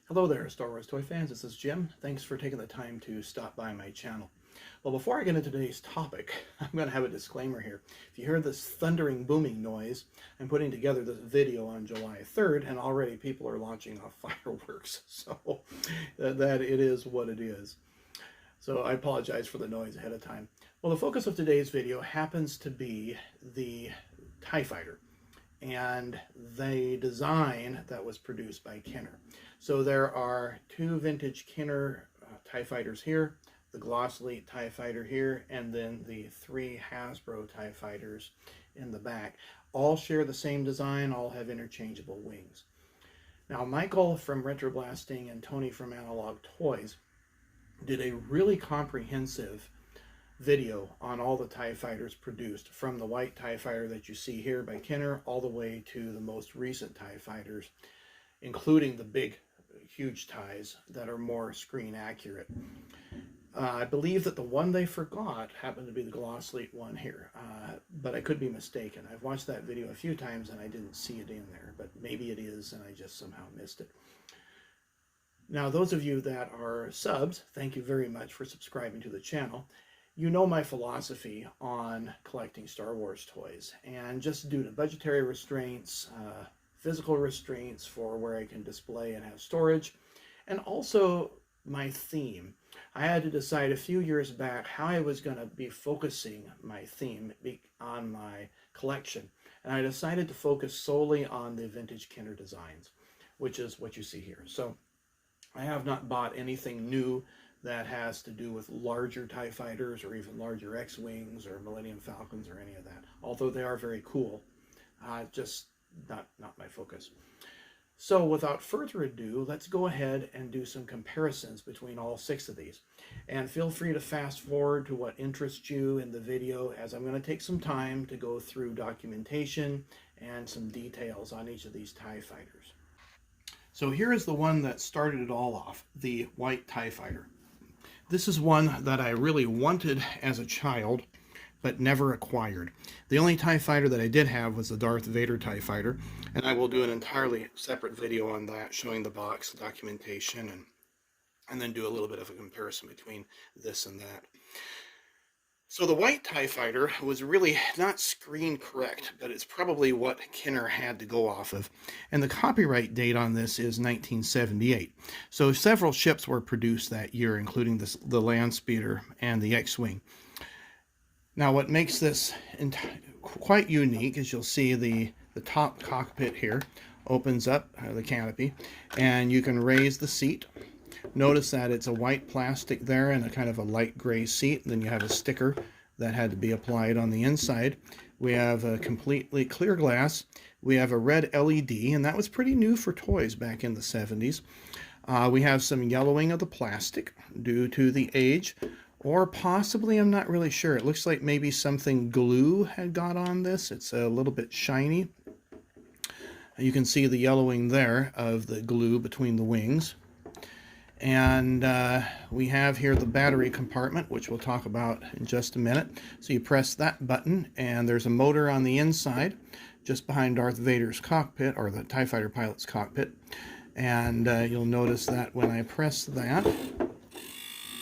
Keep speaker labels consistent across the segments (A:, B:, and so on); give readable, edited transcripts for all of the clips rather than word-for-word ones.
A: Hello there, Star Wars toy fans. This is Jim. Thanks for taking the time to stop by my channel. Well, before I get into today's topic, I'm going to have a disclaimer here. If you hear this thundering, booming noise, I'm putting together this video on July 3rd, and already people are launching off fireworks. So that it is what it is. So I apologize for the noise ahead of time. Well, the focus of today's video happens to be the TIE Fighter and the design that was produced by Kenner. So there are two vintage Kenner TIE Fighters here, the Glasslite TIE Fighter here, and then the three Hasbro TIE Fighters in the back. All share the same design, all have interchangeable wings. Now Michael from Retro Blasting and Tony from Analog Toys did a really comprehensive video on all the TIE Fighters produced, from the white TIE Fighter that you see here by Kenner all the way to the most recent TIE Fighters, including the big, huge TIEs that are more screen accurate. I believe that the one they forgot happened to be the Glasslite one here, but I could be mistaken. I've watched that video a few times and I didn't see it in there, but maybe it is and I just somehow missed it. Now, those of you that are subs, thank you very much for subscribing to the channel. You know my philosophy on collecting Star Wars toys, and just due to budgetary restraints, physical restraints for where I can display and have storage, and also my theme. I had to decide a few years back how I was going to be focusing my theme on my collection, and I decided to focus solely on the vintage Kenner designs, which is what you see here. So I have not bought anything new that has to do with larger TIE Fighters or even larger X-Wings or Millennium Falcons or any of that, although they are very cool. Just not my focus. So without further ado, let's go ahead and do some comparisons between all 6 of these. And feel free to fast forward to what interests you in the video, as I'm going to take some time to go through documentation and some details on each of these TIE Fighters. So here is the one that started it all off, the white TIE Fighter. This is one that I really wanted as a child, but never acquired. The only TIE Fighter that I did have was the Darth Vader TIE Fighter, and I will do an entirely separate video on that, showing the box, documentation, and then do a little bit of a comparison between this and that. So the white TIE Fighter was really not screen correct, but it's probably what Kenner had to go off of. And the copyright date on this is 1978. So several ships were produced that year, including the Land Speeder and the X-Wing. Now what makes this quite unique is you'll see the top cockpit here opens up, the canopy, and you can raise the seat. Notice that it's a white plastic there and a kind of a light gray seat. Then you have a sticker that had to be applied on the inside. We have a completely clear glass. We have a red LED, and that was pretty new for toys back in the 70s. We have some yellowing of the plastic due to the age, or possibly, I'm not really sure. It looks like maybe something glue had got on this. It's a little bit shiny. You can see the yellowing there of the glue between the wings. And we have here the battery compartment, which we'll talk about in just a minute. So you press that button, and there's a motor on the inside, just behind Darth Vader's cockpit, or the TIE Fighter pilot's cockpit. And you'll notice that when I press that,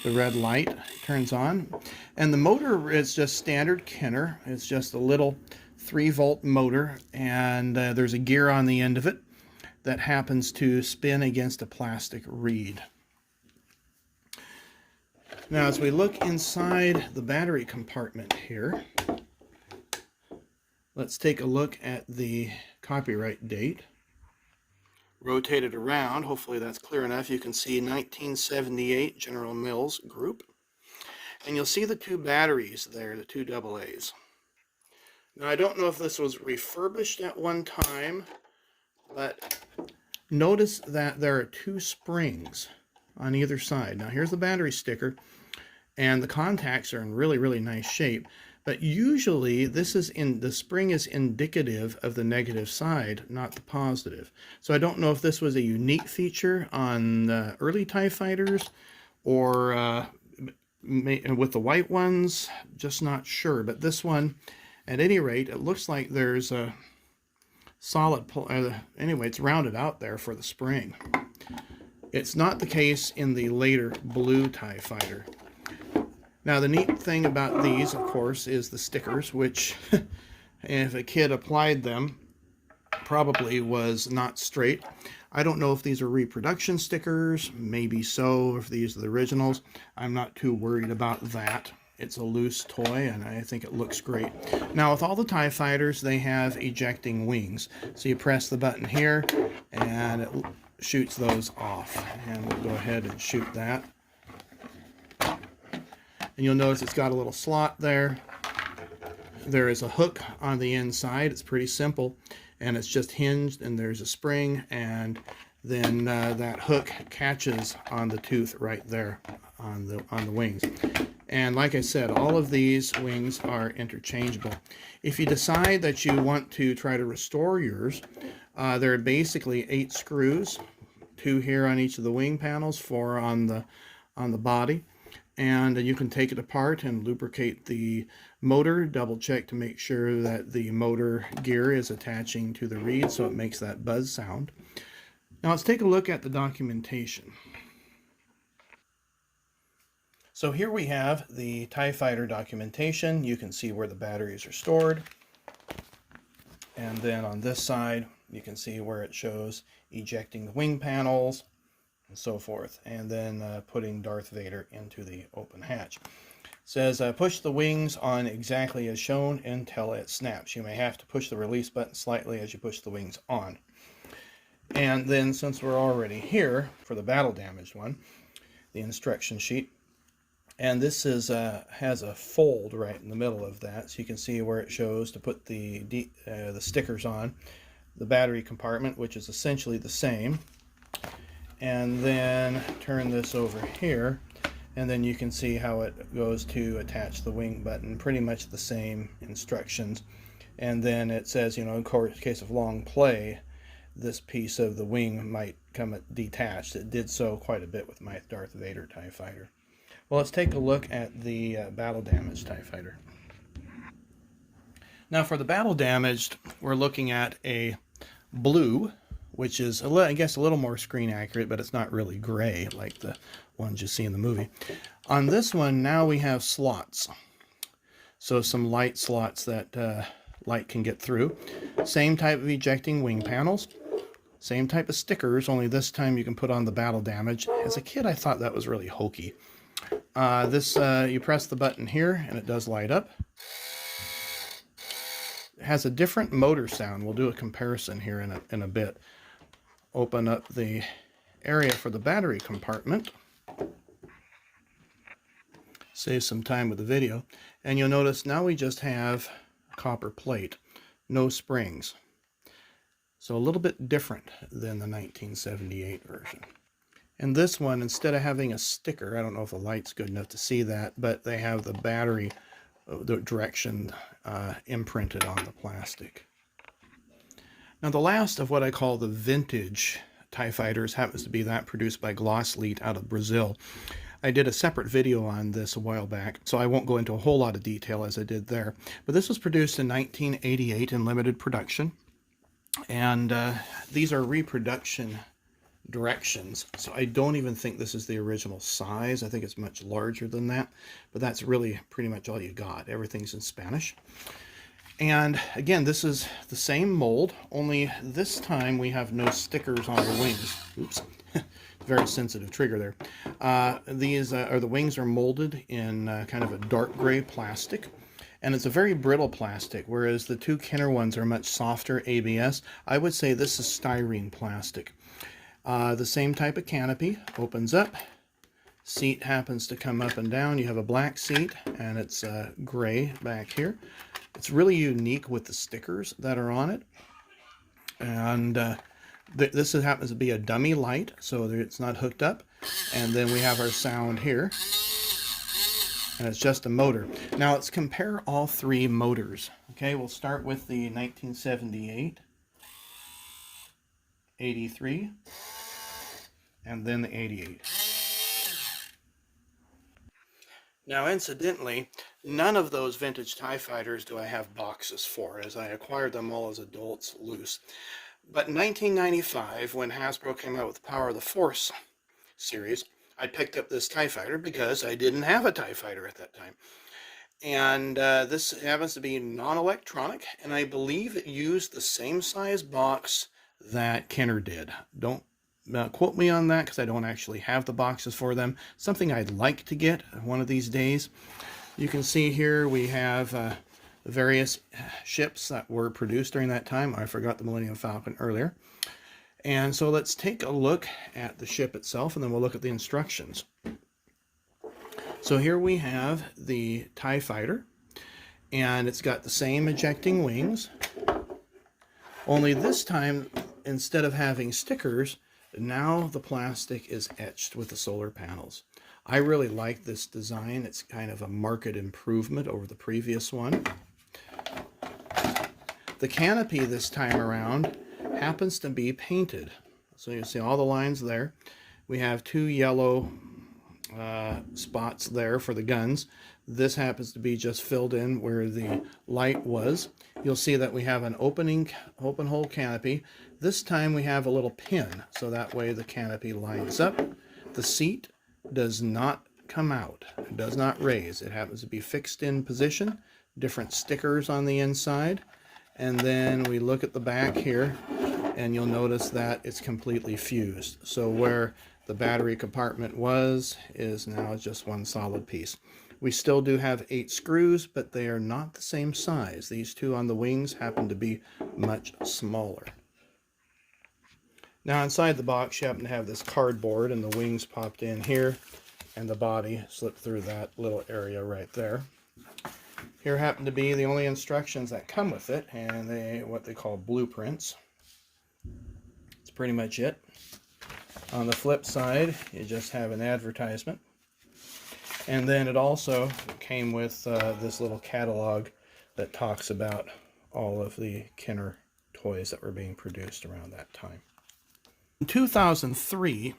A: the red light turns on. And the motor is just standard Kenner. It's just a little 3-volt motor, and there's a gear on the end of it that happens to spin against a plastic reed. Now, as we look inside the battery compartment here, let's take a look at the copyright date. Rotate it around, hopefully that's clear enough. You can see 1978 General Mills Group. And you'll see the 2 batteries there, the 2 AA's. Now, I don't know if this was refurbished at one time, but notice that there are 2 springs on either side. Now, here's the battery sticker, and the contacts are in really, really nice shape. But usually the spring is indicative of the negative side, not the positive. So I don't know if this was a unique feature on the early TIE Fighters or with the white ones, just not sure. But this one, at any rate, it looks like there's a solid pull. Anyway, it's rounded out there for the spring. It's not the case in the later blue TIE Fighter. Now the neat thing about these, of course, is the stickers, which if a kid applied them, probably was not straight. I don't know if these are reproduction stickers, maybe so, if these are the originals. I'm not too worried about that. It's a loose toy, and I think it looks great. Now, with all the TIE Fighters, they have ejecting wings. So you press the button here, and it shoots those off. And we'll go ahead and shoot that. And you'll notice it's got a little slot there. There is a hook on the inside. It's pretty simple, and it's just hinged, and there's a spring, and then that hook catches on the tooth right there on the wings. And like I said, all of these wings are interchangeable. If you decide that you want to try to restore yours, there are basically 8 screws, 2 here on each of the wing panels, 4 on the body. And you can take it apart and lubricate the motor, double check to make sure that the motor gear is attaching to the reed so it makes that buzz sound. Now let's take a look at the documentation. So here we have the TIE Fighter documentation. You can see where the batteries are stored. And then on this side, you can see where it shows ejecting the wing panels and so forth, and then putting Darth Vader into the open hatch. It says push the wings on exactly as shown until it snaps. You may have to push the release button slightly as you push the wings on. And then, since we're already here for the battle damaged one, the instruction sheet, and this is has a fold right in the middle of that, so you can see where it shows to put the stickers on, the battery compartment, which is essentially the same. And then turn this over here, and then you can see how it goes to attach the wing button. Pretty much the same instructions. And then it says, you know, in case of long play, this piece of the wing might come detached. It did so quite a bit with my Darth Vader TIE Fighter. Well, let's take a look at the battle damaged TIE Fighter. Now for the battle damaged, we're looking at a blue, which is, I guess, a little more screen accurate, but it's not really gray like the ones you see in the movie. On this one, now we have slots. So some light slots that light can get through. Same type of ejecting wing panels. Same type of stickers, only this time you can put on the battle damage. As a kid, I thought that was really hokey. You press the button here, and it does light up. It has a different motor sound. We'll do a comparison here in a bit. Open up the area for the battery compartment. Save some time with the video. And you'll notice now we just have a copper plate, no springs. So a little bit different than the 1978 version. And this one, instead of having a sticker, I don't know if the light's good enough to see that, but they have the battery, the direction imprinted on the plastic. Now the last of what I call the vintage TIE Fighters happens to be that produced by Glasslite out of Brazil. I did a separate video on this a while back, so I won't go into a whole lot of detail as I did there. But this was produced in 1988 in limited production. And these are reproduction directions, so I don't even think this is the original size. I think it's much larger than that, but that's really pretty much all you got. Everything's in Spanish. And again, this is the same mold, only this time we have no stickers on the wings. Oops, very sensitive trigger there. The wings are molded in kind of a dark gray plastic, and it's a very brittle plastic, whereas the 2 Kenner ones are much softer ABS. I would say this is styrene plastic. The same type of canopy opens up. Seat happens to come up and down. You have a black seat, and it's gray back here. It's really unique with the stickers that are on it. And this happens to be a dummy light, so it's not hooked up. And then we have our sound here. And it's just a motor. Now let's compare all 3 motors. Okay, we'll start with the 1978, 83, and then the 88. Now, incidentally, none of those vintage TIE Fighters do I have boxes for, as I acquired them all as adults loose. But in 1995, when Hasbro came out with Power of the Force series, I picked up this TIE Fighter because I didn't have a TIE Fighter at that time. And this happens to be non-electronic, and I believe it used the same size box that Kenner did. Don't quote me on that because I don't actually have the boxes for them. Something I'd like to get one of these days. You can see here we have the various ships that were produced during that time. I forgot the Millennium Falcon earlier. And so let's take a look at the ship itself, and then we'll look at the instructions. So here we have the TIE Fighter, and it's got the same ejecting wings, only this time, instead of having stickers, now the plastic is etched with the solar panels. I really like this design. It's kind of a marked improvement over the previous one. The canopy this time around happens to be painted. So you see all the lines there. We have 2 yellow spots there for the guns. This happens to be just filled in where the light was. You'll see that we have an open hole canopy. This time we have a little pin, so that way the canopy lines up. The seat does not come out. It does not raise. It happens to be fixed in position. Different stickers on the inside. And then we look at the back here, and you'll notice that it's completely fused. So where the battery compartment is now just one solid piece. We still do have 8 screws, but they are not the same size. These 2 on the wings happen to be much smaller. Now inside the box you happen to have this cardboard, and the wings popped in here, and the body slipped through that little area right there. Here happen to be the only instructions that come with it, and what they call blueprints. That's pretty much it. On the flip side, you just have an advertisement. And then it also came with this little catalog that talks about all of the Kenner toys that were being produced around that time. In 2003,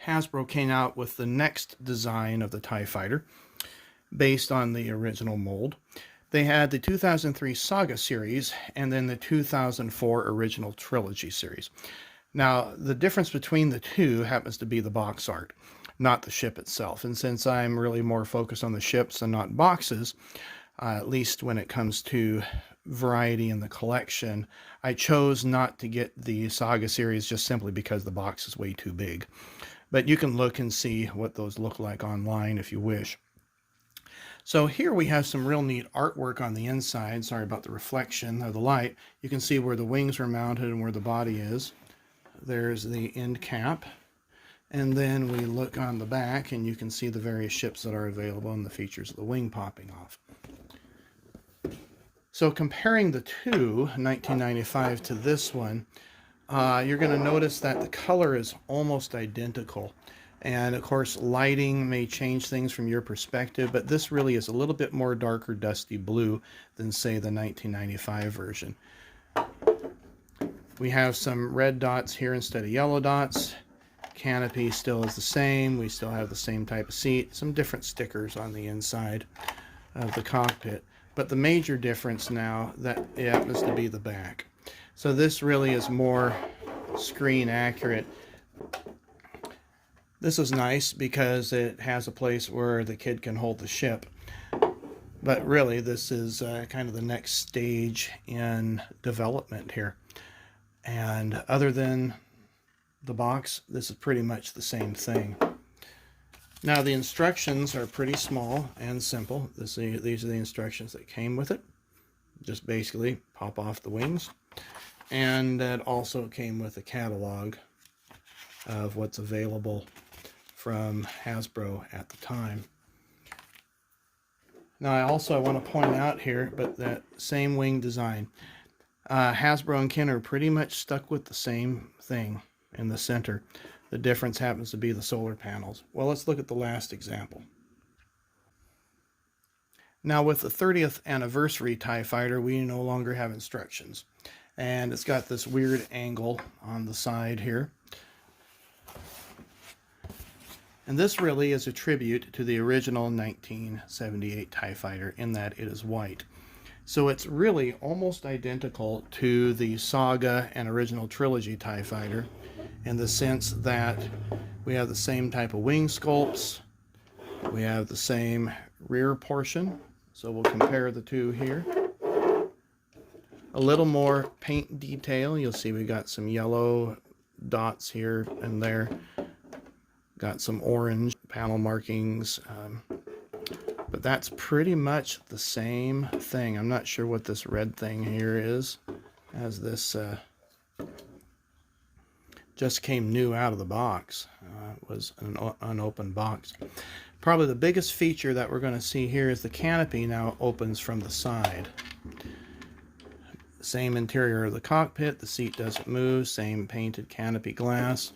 A: Hasbro came out with the next design of the TIE Fighter based on the original mold. They had the 2003 Saga series and then the 2004 original Trilogy series. Now, the difference between the two happens to be the box art, not the ship itself. And since I'm really more focused on the ships and not boxes, at least when it comes to variety in the collection, I chose not to get the Saga series just simply because the box is way too big. But you can look and see what those look like online if you wish. So here we have some real neat artwork on the inside. Sorry about the reflection of the light. You can see where the wings are mounted and where the body is. There's the end cap, and then we look on the back and you can see the various ships that are available and the features of the wing popping off. So comparing the two, 1995 to this one, you're going to notice that the color is almost identical, and of course lighting may change things from your perspective, but this really is a little bit more darker dusty blue than say the 1995 version. We have some red dots here instead of yellow dots. Canopy still is the same. We still have the same type of seat. Some different stickers on the inside of the cockpit. But the major difference now that it happens to be the back. So this really is more screen accurate. This is nice because it has a place where the kid can hold the ship. But really this is kind of the next stage in development here. And other than the box, this is pretty much the same thing. Now the instructions are pretty small and simple. These are the instructions that came with it. Just basically pop off the wings. And that also came with a catalog of what's available from Hasbro at the time. Now I want to point out here, but that same wing design. Hasbro and Kenner are pretty much stuck with the same thing in the center. The difference happens to be the solar panels. Well, let's look at the last example. Now with the 30th anniversary TIE Fighter, we no longer have instructions. And it's got this weird angle on the side here. And this really is a tribute to the original 1978 TIE Fighter in that it is white. So it's really almost identical to the Saga and original Trilogy TIE Fighter. in the sense that we have the same type of wing sculpts. We have the same rear portion. So we'll compare the two here. A little more paint detail. You'll see we got some yellow dots here and there. Got some orange panel markings. But that's pretty much the same thing. I'm not sure what this red thing here is, as this just came new out of the box. It was an unopened box. Probably the biggest feature that we're going to see here is the canopy now opens from the side. Same interior of the cockpit, the seat doesn't move, same painted canopy glass.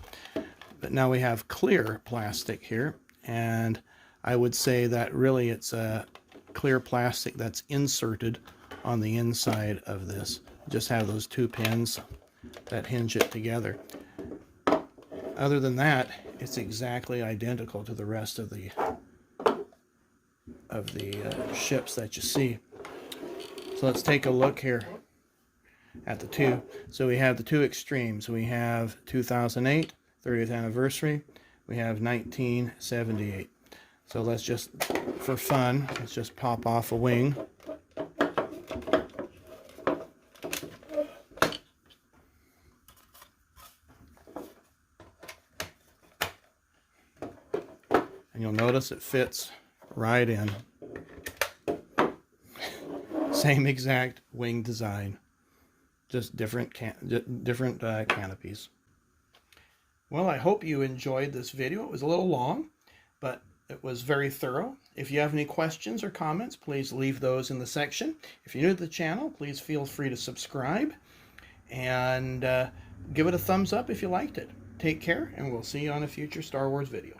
A: But now we have clear plastic here, and I would say that really it's a clear plastic that's inserted on the inside of this. Just have those two pins that hinge it together. Other than that, it's exactly identical to the rest of the ships that you see. So let's take a look here at the two. So we have the two extremes. We have 2008, 30th anniversary. We have 1978. So let's just, for fun, let's just pop off a wing. And you'll notice it fits right in. Same exact wing design, just different canopies. Well, I hope you enjoyed this video. It was a little long, but it was very thorough. If you have any questions or comments, please leave those in the section. If you're new to the channel, please feel free to subscribe and give it a thumbs up if you liked it. Take care, and we'll see you on a future Star Wars video.